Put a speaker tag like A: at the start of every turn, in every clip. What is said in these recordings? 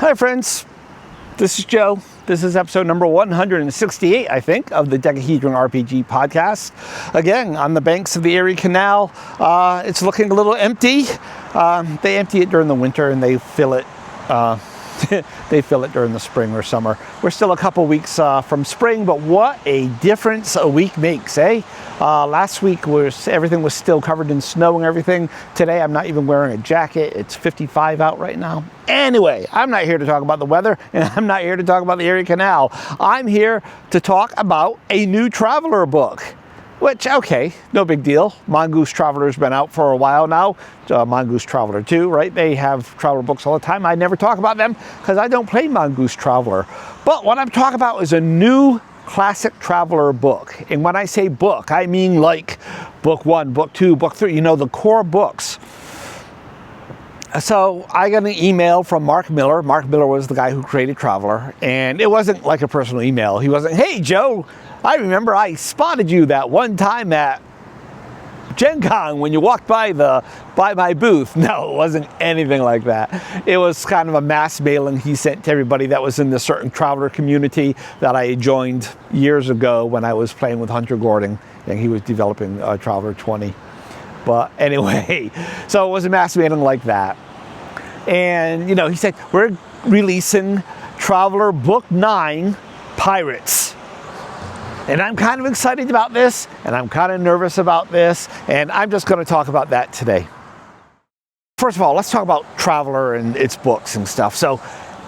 A: Hi friends, this is Joe. This is episode number 168, I think, of the Decahedron RPG podcast. Again, on the banks of the Erie Canal. It's looking a little empty. They empty it during the winter and they fill it they fill it during the spring or summer. We're still a couple weeks from spring, but what a difference a week makes, eh? Last week everything was still covered in snow and everything. Today I'm not even wearing a jacket. It's 55 out right now. Anyway, I'm not here to talk about the weather, and I'm not here to talk about the Erie Canal. I'm here to talk about a new Traveler book. Which, okay, no big deal. Mongoose Traveler's been out for a while now. Mongoose Traveler 2, right? They have Traveler books all the time. I never talk about them because I don't play Mongoose Traveler. But what I'm talking about is a new classic Traveler book. And when I say book, I mean like book 1, book 2, book 3, the core books. So I got an email from Mark Miller. Mark Miller was the guy who created Traveler. And it wasn't like a personal email. He wasn't, hey, Joe, I remember I spotted you that one time at Gen Con when you walked by my booth. No, it wasn't anything like that. It was kind of a mass mailing he sent to everybody that was in the certain Traveler community that I joined years ago when I was playing with Hunter Gordon and he was developing Traveler 20. But anyway, so it was a mass mailing like that. And, he said, we're releasing Traveler Book 9, Pirates. And I'm kind of excited about this, and I'm kind of nervous about this, and I'm just going to talk about that today. First of all, let's talk about Traveler and its books and stuff. So,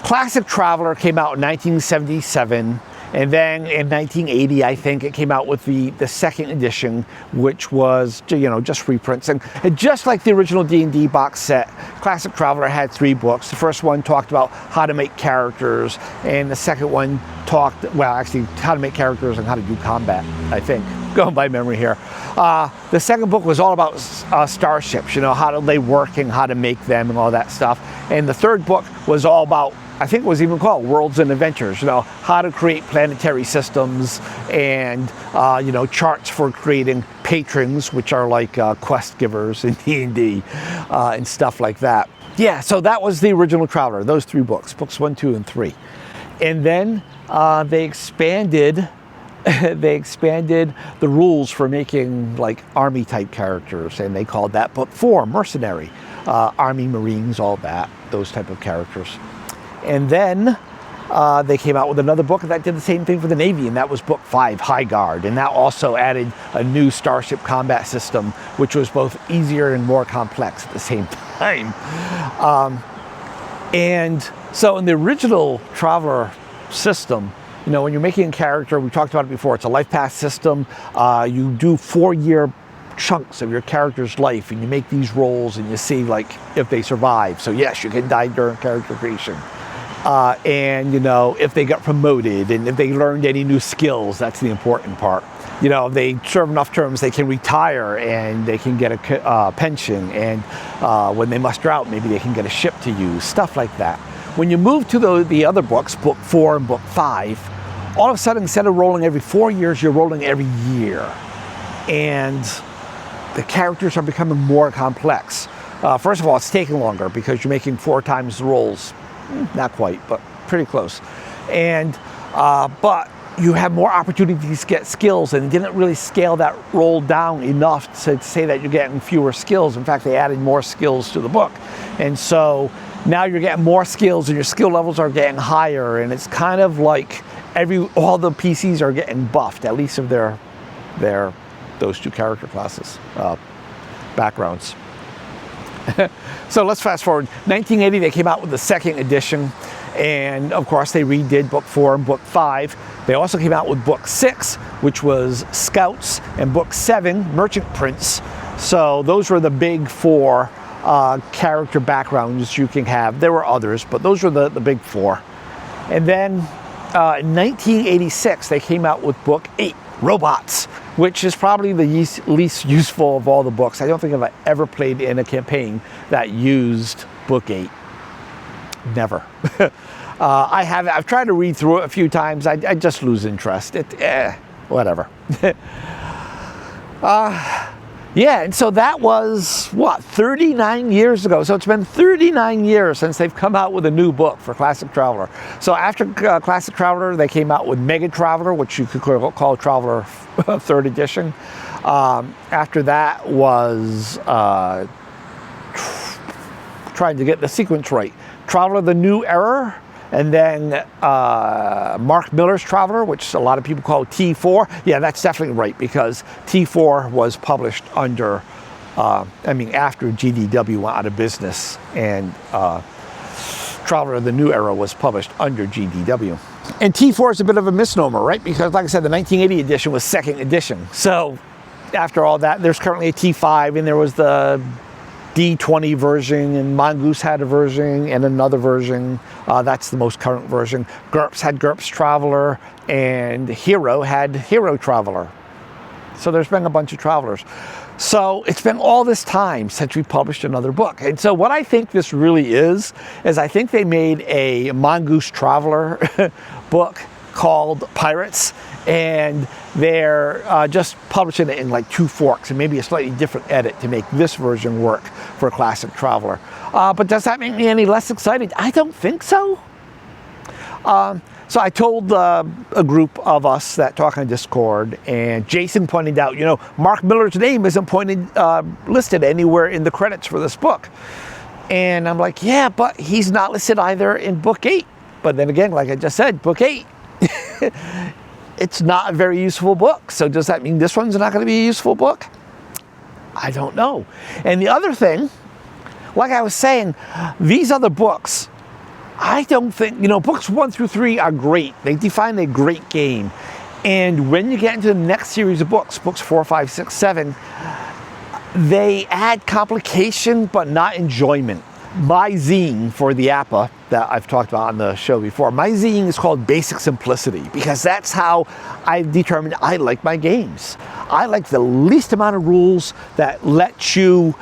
A: Classic Traveler came out in 1977, and then in 1980, I think, it came out with the second edition, which was, just reprints. And just like the original D&D box set, Classic Traveler had 3 books. The first one talked about how to make characters, and the second one talked, how to make characters and how to do combat, I think, going by memory here. The second book was all about starships, how do they work and how to make them and all that stuff. And the third book was all about, I think it was even called Worlds and Adventures, how to create planetary systems and, charts for creating patrons, which are like quest givers in D&D and stuff like that. Yeah, so that was the original Traveler, those 3 books, books 1, 2, and 3. And then they expanded the rules for making like army type characters, and they called that book 4, Mercenary, Army, Marines, all that, those type of characters. And then they came out with another book that did the same thing for the Navy, and that was book 5, High Guard. And that also added a new starship combat system, which was both easier and more complex at the same time. And so in the original Traveler system, when you're making a character, we talked about it before, it's a life path system. You do 4-year chunks of your character's life, and you make these rolls, and you see if they survive. So yes, you can die during character creation. And if they got promoted and if they learned any new skills, that's the important part. If they serve enough terms, they can retire and they can get a pension. And when they muster out, maybe they can get a ship to use, stuff like that. When you move to the other books, book 4 and book 5, all of a sudden, instead of rolling every 4 years, you're rolling every year. And the characters are becoming more complex. First of all, it's taking longer because you're making 4 times the rolls. Not quite, but pretty close. And but you have more opportunities to get skills, and it didn't really scale that roll down enough to say that you're getting fewer skills. In fact, they added more skills to the book. And so now you're getting more skills, and your skill levels are getting higher, and it's kind of like all the PCs are getting buffed, at least of those 2 character classes, backgrounds. So let's fast forward. 1980, they came out with the second edition, and of course they redid book 4 and book 5. They also came out with book 6, which was Scouts, and book 7, Merchant Prince. So those were the big 4 character backgrounds you can have. There were others, but those were the big 4. And then in 1986, they came out with book 8, Robots, which is probably the least useful of all the books. I don't think I've ever played in a campaign that used book 8. Never. I've tried to read through it a few times. I just lose interest. Whatever. Yeah, and so that was, what, 39 years ago. So it's been 39 years since they've come out with a new book for Classic Traveler. So after Classic Traveler, they came out with Mega Traveler, which you could call Traveler 3rd edition. After that was trying to get the sequence right. Traveler the New Era, and then Mark Millar's Traveler, which a lot of people call T4. Yeah, that's definitely right, because T4 was published under, after GDW went out of business, and Traveler the New Era was published under GDW. And T4 is a bit of a misnomer, right? Because like I said, the 1980 edition was 2nd edition. So after all that, there's currently a T5, and there was the D20 version, and Mongoose had a version and another version. That's the most current version. GURPS had GURPS Traveler, and Hero had Hero Traveler. So there's been a bunch of Travelers. So it's been all this time since we published another book. And so what I think this really is I think they made a Mongoose Traveler book called Pirates, and they're just publishing it in like 2 forks and maybe a slightly different edit to make this version work for Classic Traveler. But does that make me any less excited? I don't think so. So I told a group of us that talk on Discord, and Jason pointed out, Mark Millar's name isn't listed anywhere in the credits for this book. And I'm like, yeah, but he's not listed either in Book 8. But then again, like I just said, Book 8, it's not a very useful book. So does that mean this one's not going to be a useful book? I don't know. And the other thing, like I was saying, these other books, I don't think, books 1 through 3 are great. They define a great game. And when you get into the next series of books 4, 5, 6, 7, they add complication but not enjoyment. My zine for the APA that I've talked about on the show before, my zine is called Basic Simplicity, because that's how I've determined I like my games. I like the least amount of rules that let you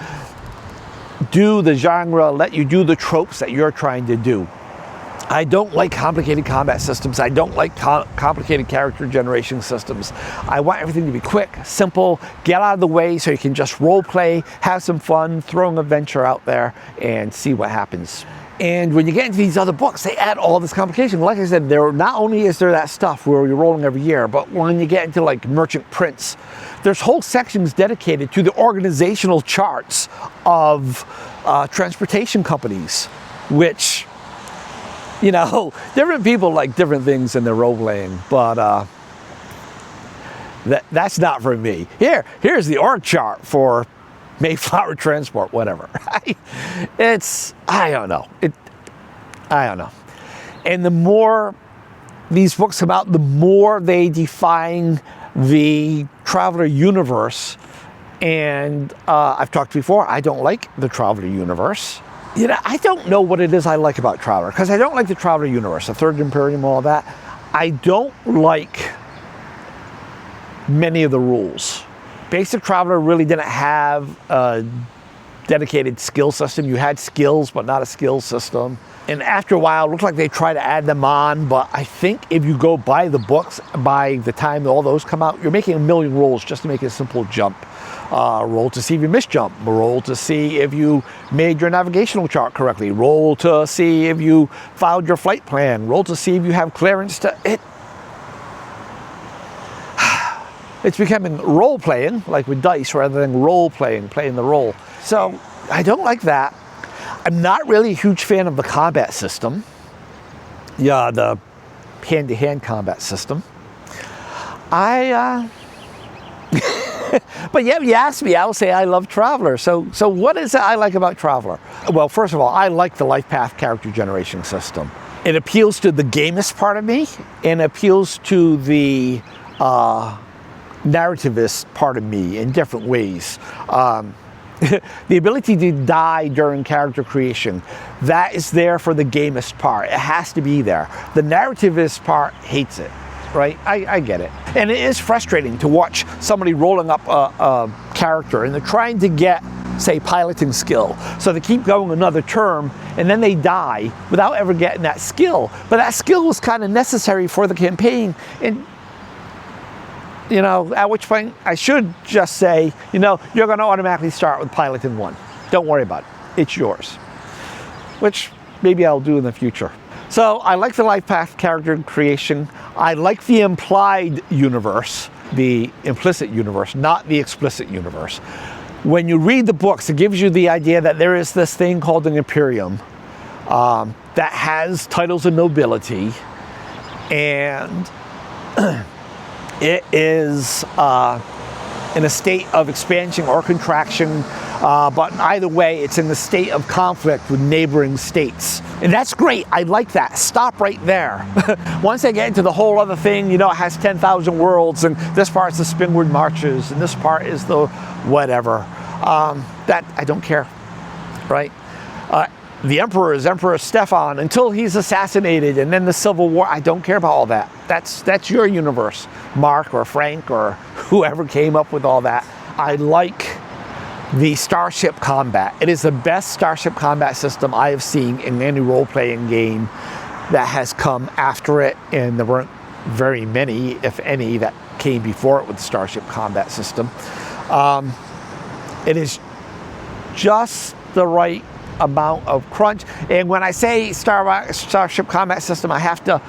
A: do the genre, let you do the tropes that you're trying to do. I don't like complicated combat systems. I don't like complicated character generation systems. I want everything to be quick, simple, get out of the way so you can just role play, have some fun, throw an adventure out there, and see what happens. And when you get into these other books, they add all this complication. Like I said, not only is there that stuff where you're rolling every year, but when you get into like Merchant Prince, there's whole sections dedicated to the organizational charts of transportation companies, which, different people like different things in their role playing, but that's not for me. Here's the org chart for Mayflower Transport, whatever. I don't know. And the more these books come out, the more they define the Traveler universe. And I've talked before, I don't like the Traveler universe. I don't know what it is I like about Traveler, because I don't like the Traveler universe, the Third Imperium, all that. I don't like many of the rules. Basic Traveler really didn't have a dedicated skill system. You had skills, but not a skill system. And after a while, it looked like they tried to add them on, but I think if you go buy the books, by the time all those come out, you're making a million rolls just to make a simple jump. Roll to see if you missed jump, roll to see if you made your navigational chart correctly, roll to see if you filed your flight plan, roll to see if you have clearance to it. It's becoming role playing, like with dice, rather than role playing, playing the role. So I don't like that. I'm not really a huge fan of the combat system. Yeah, the hand-to-hand combat system. But yeah, if you ask me, I'll say I love Traveler. So what is it I like about Traveler? Well, first of all, I like the life path character generation system. It appeals to the gamist part of me, and appeals to the narrativist part of me in different ways. The ability to die during character creation, that is there for the gamist part. It has to be there. The narrativist part hates it. Right? I get it. And it is frustrating to watch somebody rolling up a character and they're trying to get, say, piloting skill. So they keep going another term and then they die without ever getting that skill. But that skill was kind of necessary for the campaign. And at which point I should just say, you're going to automatically start with Piloting 1. Don't worry about it. It's yours. Which maybe I'll do in the future. So I like the life path character creation. I like the implied universe, the implicit universe, not the explicit universe. When you read the books, it gives you the idea that there is this thing called an Imperium that has titles of nobility, and it is in a state of expansion or contraction, but either way, it's in the state of conflict with neighboring states. And that's great. I like that. Stop right there. Once they get into the whole other thing, it has 10,000 worlds, and this part's the Spinward Marches, and this part is the whatever. That I don't care, right? The Emperor is Emperor Stefan until he's assassinated, and then the Civil War. I don't care about all that. That's your universe, Mark or Frank or whoever came up with all that. I like the Starship Combat. It is the best Starship Combat system I have seen in any role-playing game that has come after it, and there weren't very many, if any, that came before it with the Starship Combat system. It is just the right amount of crunch. And when I say Starship Combat system, I have to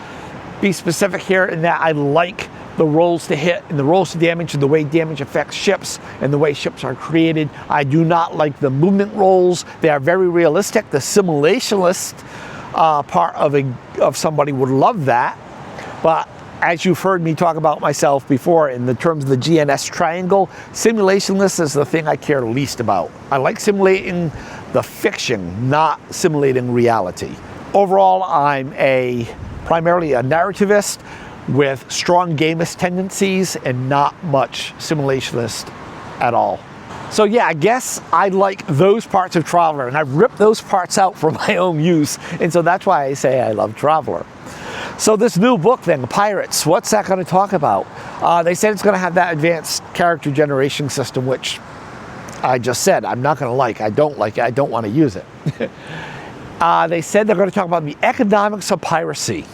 A: be specific here in that I like the rolls to hit and the rolls to damage and the way damage affects ships and the way ships are created. I do not like the movement rolls. They are very realistic. The simulationist part of somebody would love that. But as you've heard me talk about myself before in the terms of the GNS triangle, simulationist is the thing I care least about. I like simulating the fiction, not simulating reality. Overall, I'm primarily a narrativist with strong gamist tendencies and not much simulationist at all. So yeah, I guess I like those parts of Traveller, and I've ripped those parts out for my own use, and so that's why I say I love Traveller. So this new book then, Pirates, what's that going to talk about? They said it's going to have that advanced character generation system, which I just said I'm not going to like. I don't like it. I don't want to use it. They said they're going to talk about the economics of piracy.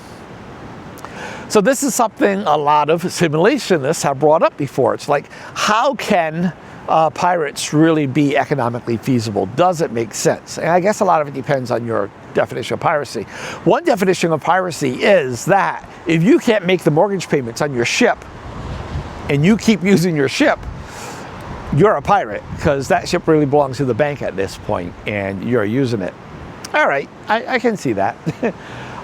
A: So this is something a lot of simulationists have brought up before. It's like, how can pirates really be economically feasible? Does it make sense? And I guess a lot of it depends on your definition of piracy. One definition of piracy is that if you can't make the mortgage payments on your ship and you keep using your ship, you're a pirate, because that ship really belongs to the bank at this point and you're using it. All right, I can see that.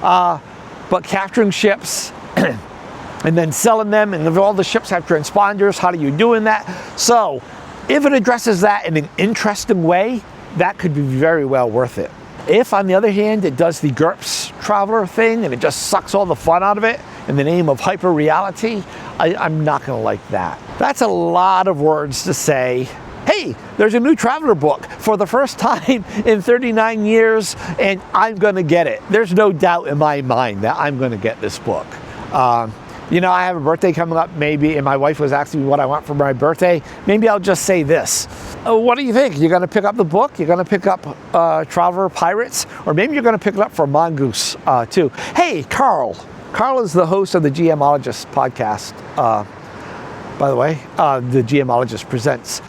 A: But capturing ships and then selling them, and if all the ships have transponders, how are you doing that? So if it addresses that in an interesting way, that could be very well worth it. If, on the other hand, it does the GURPS Traveller thing and it just sucks all the fun out of it in the name of hyper reality, I'm not going to like that. That's a lot of words to say, hey, there's a new Traveller book for the first time in 39 years, and I'm going to get it. There's no doubt in my mind that I'm going to get this book. I have a birthday coming up maybe, and my wife was asking me what I want for my birthday. Maybe I'll just say this. What do you think? You're going to pick up the book? You're going to pick up Traveller Pirates? Or maybe you're going to pick it up for Mongoose too. Hey, Carl. Carl is the host of the GMologist podcast, by the way. The GMologist Presents.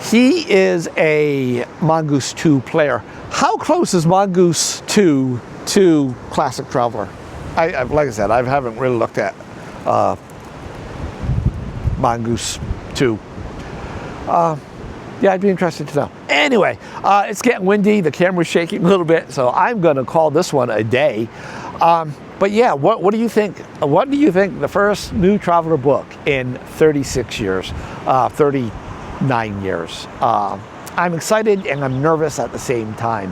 A: He is a Mongoose 2 player. How close is Mongoose 2 to Classic Traveller? Like I said, I haven't really looked at Mongoose 2. Yeah, I'd be interested to know. Anyway, it's getting windy. The camera's shaking a little bit, so I'm going to call this one a day. But yeah, what do you think? What do you think the first new Traveller book in 36 years, 39 years? I'm excited and I'm nervous at the same time.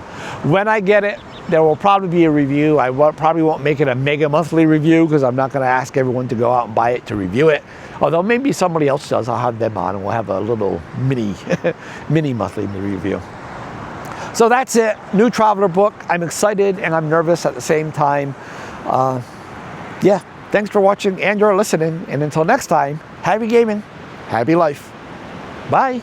A: When I get it, there will probably be a review. I probably won't make it a mega monthly review because I'm not going to ask everyone to go out and buy it to review it. Although maybe somebody else does. I'll have them on and we'll have a little mini monthly review. So that's it. New Traveller book. I'm excited and I'm nervous at the same time. Yeah, thanks for watching and you're listening. And until next time, happy gaming, happy life. Bye.